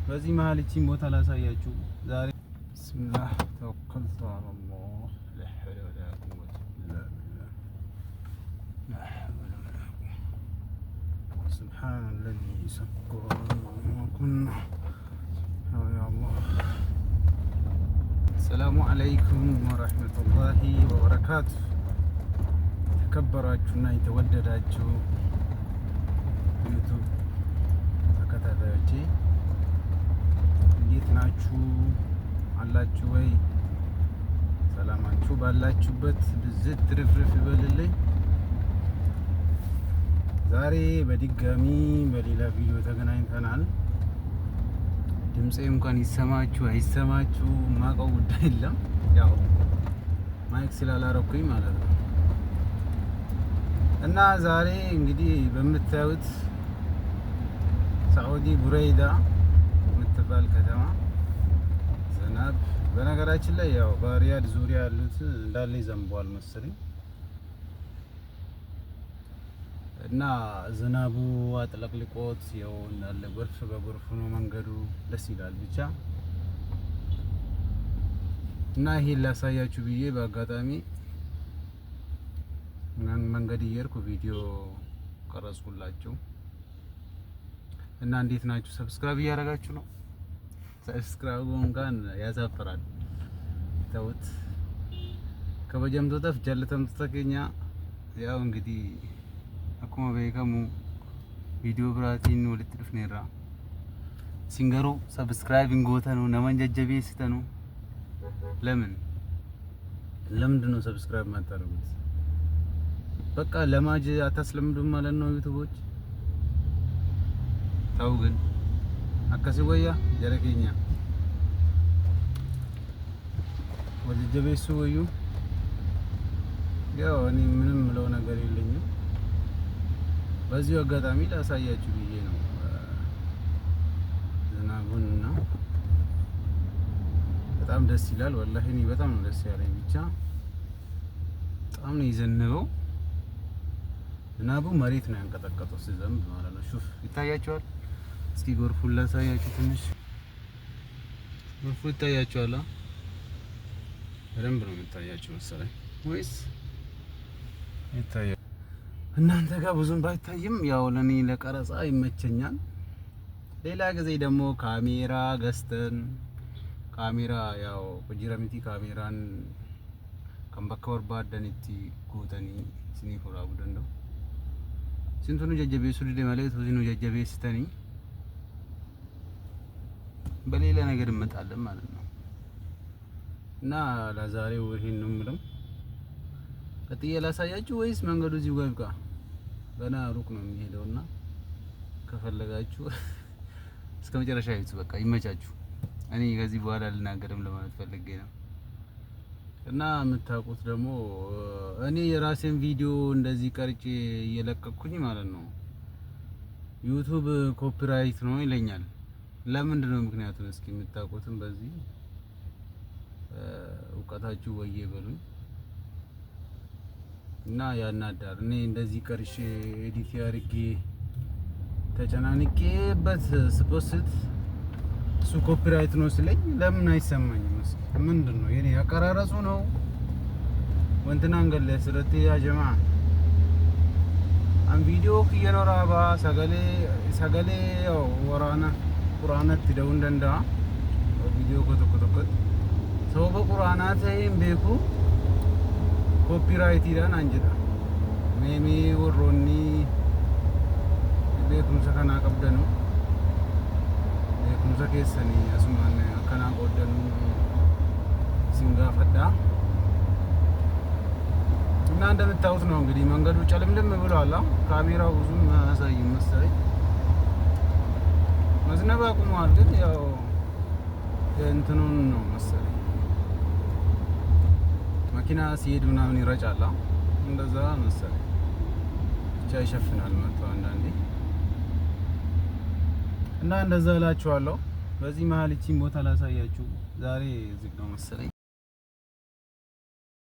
በዚህ መሀል እቺን ቦታ ላሳያችሁ ዛሬ። ቢስሚላህ ተወከልቱ አለላህ ላ ሐውለ ወላ ቁወተ ኢላ ቢላህ ላ ሐውለ ወላ ቁወተ ሱብሃነለዚ ሰከረና ወማ ኩና ያ አላህ። ሰላሙ አለይኩም ወራህመቱላሂ ወበረካቱ። የተከበራችሁና የተወደዳችሁ ዩቱብ ተከታታዮቼ እንዴት ናችሁ? አላችሁ ወይ? ሰላማችሁ ባላችሁበት ብዝት ትርፍርፍ ይበልልኝ። ዛሬ በድጋሚ በሌላ ቪዲዮ ተገናኝተናል። ድምጼ እንኳን ይሰማችሁ አይሰማችሁ ማቀው ጉዳይ የለም። ያው ማይክ ስላላረኩኝ ማለት ነው። እና ዛሬ እንግዲህ በምታዩት ሳዑዲ ቡረይዳ የምትባል ከተማ ዝናብ፣ በነገራችን ላይ ያው በሪያድ ዙሪያ ያሉት እንዳለ ይዘንቧል መሰለኝ እና ዝናቡ አጥለቅልቆት ያው እንዳለ ጎርፍ በጎርፍ ነው መንገዱ። ደስ ይላል ብቻ እና ይሄን ላሳያችሁ ብዬ በአጋጣሚ መንገድ እየሄድኩ ቪዲዮ ቀረጽኩላችሁ። እና እንዴት ናችሁ? ሰብስክራይብ እያደረጋችሁ ነው? ሰብስክራይቡ እንኳን ያዛፍራል። ተውት ከበጀምቶ ተፍ ጀለተምቶ ተከኛ ያው እንግዲህ አኩማ በየከሙ ቪዲዮ ብራቲን ወልት ድፍኔራ ሲንገሩ ሰብስክራይብ እንጎተኑ ነመን ጀጀቤስተኑ ለምንድን ነው ሰብስክራይብ ማታረጉት? በቃ ለማጅ አታስለምዱም ማለት ነው ዩቲዩቦች። ታው ግን አከሲ ወያ ጀረከኛ ወደ ጀቤሱ ወዩ ያው እኔ ምንም ምለው ነገር የለኝም። በዚሁ አጋጣሚ ላሳያችሁ ብዬ ነው ዝናቡንና በጣም ደስ ይላል። ወላሂ እኔ በጣም ነው ደስ ያለኝ። ብቻ በጣም ነው የዘነበው። ዝናቡ መሬት ነው ያንቀጠቀጠው ሲዘንብ ማለት ነው። ሹፍ ይታያችኋል። እስኪ ጎርፉን ላሳያችሁ ትንሽ። ጎርፉ ይታያችኋል? በደንብ ነው የሚታያችሁ መሰለኝ ወይስ ይታያል? እናንተ ጋር ብዙም ባይታይም ያው ለኔ ለቀረጻ ይመቸኛል። ሌላ ጊዜ ደግሞ ካሜራ ገዝተን ካሜራ ያው ቁጅረምቲ ካሜራን ከንበከ በርባደንቲ ጎተኒ ሲኒፎራ ቡደንዶ ሲንቱኑ ጀጀቤሱ ዲደ ማለት ወዚኑ ጀጀቤስተኒ በሌላ ነገር እንመጣለን ማለት ነው። እና ለዛሬው ይሄን ነው የምለው። ቀጥዬ ላሳያችሁ ወይስ መንገዱ እዚሁ ጋር ይብቃ? ገና ሩቅ ነው የሚሄደውና ከፈለጋችሁ እስከ መጨረሻ ይዩት። በቃ ይመቻችሁ። እኔ ከዚህ በኋላ ልናገርም ለማለት ፈልጌ ነው። እና የምታውቁት ደግሞ እኔ የራሴን ቪዲዮ እንደዚህ ቀርጬ እየለቀኩኝ ማለት ነው ዩቲዩብ ኮፒራይት ነው ይለኛል። ለምንድን ነው ምክንያቱም እስኪ የምታውቁትም በዚህ እውቀታችሁ ወየ በሉኝ። እና ያናዳር እኔ እንደዚህ ቀርጬ ኤዲት አድርጌ ተጨናንቄበት ስፖስት እሱ ኮፒራይት ነው ስለኝ ለምን አይሰማኝም? እስኪ ምንድነው የኔ አቀራረጹ ነው ወንትና አንገለ ስለቴ ያ ጀማ አን ቪዲዮ ከየኖራ ባ ሰገሌ ወራና ቁርአናት ደው እንደንዳ ቪዲዮ ከተከተከት ሰው በቁርአና ተይም ቤኩ ኮፒራይት ይላል አንጀዳ ሜሜ ወሮኒ ቤኩም ሰከና ቀብደኑ ቤኩም ሰከሰኒ አስማነ ከና ቆደኑ ሲንጋፈዳ እና እንደምታዩት ነው እንግዲህ መንገዱ ጨልምልም ብሏል። ካሜራው ብዙም አያሳይም መሰለኝ መዝነብ አቁሟል። ግን ያው እንትኑን ነው መሰለኝ መኪና ሲሄድ ምናምን ይረጫል እንደዛ መሰለኝ ብቻ ይሸፍናል መጥቶ አንዳንዴ እና እንደዛ እላችኋለሁ። በዚህ መሀል እቺን ቦታ ላሳያችሁ። ዛሬ ዝግ ነው መሰለኝ።